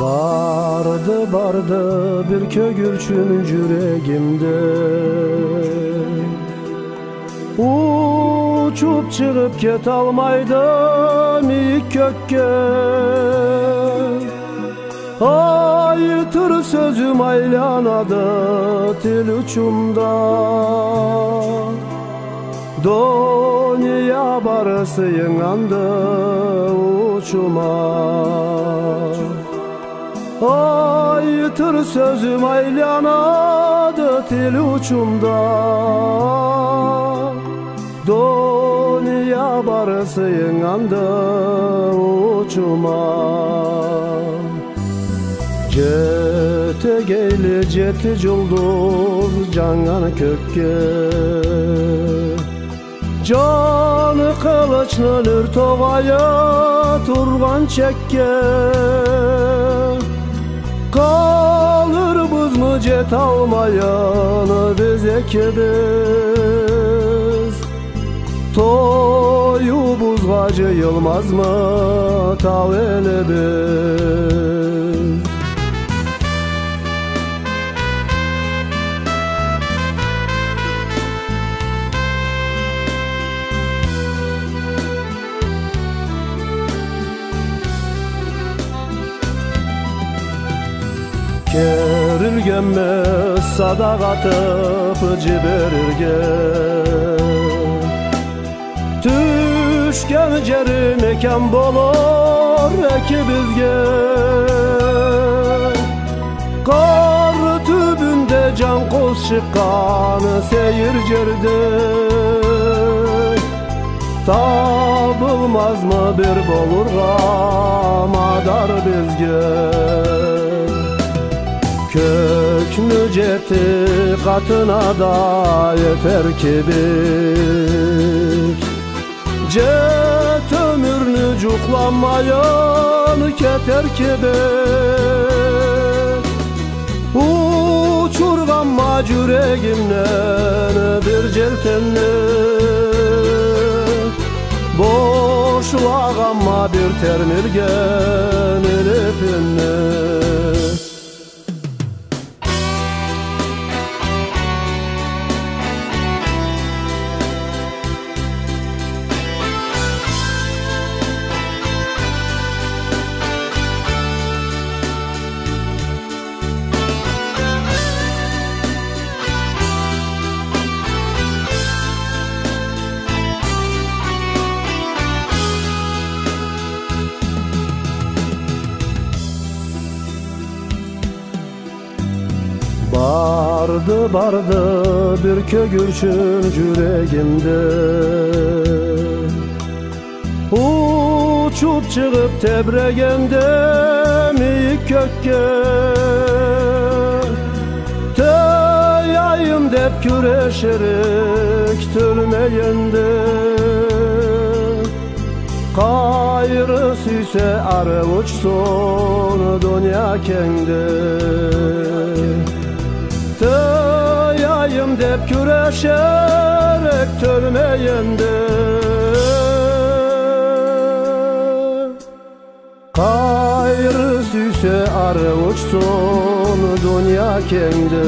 Bardı bardı bir kögürçün yüreğimde, uçup çıkıp ket almaydım ilk kökке. Ayıtır sözüm aylanadı til uçumda, dünya barısı yığandı uçuma. Ayıtır sözüm aylanadı til uçumda, dünya barısı yığandı uçuma. Cete geyli ceti culduz canan kökke, canı kılıçlanır tovaya turgan çekke. Kalır buz mu cet almayanı biz ekibiz, toyu buzgacı yılmaz mı taveli biz. Kerilgenmez sadak atıp ciberirgen, düşken ceri mekan bolor ekibizge. Kar tübünde can koz çıkkanı seyir cerde, tabılmaz mı bir bolurga madar bizge. Köknü ceti katına da yeter ki bir, cet ömürünü cuklanmayan keter ki bir. Uçurganma yüreğimden bir celtenli, boşluğa bir termirgen elipinli. Bardı bardı bir kögürçün yüreğimde, uçup çıkıp tebregemde mi kökke. Teyayım dep küreşerik tölmeyende, gayrı süyse arı uçsun dünya kende. Teyayım dep küreşerek tölmeyende, gayrı süyse arı uçsun dünya kende.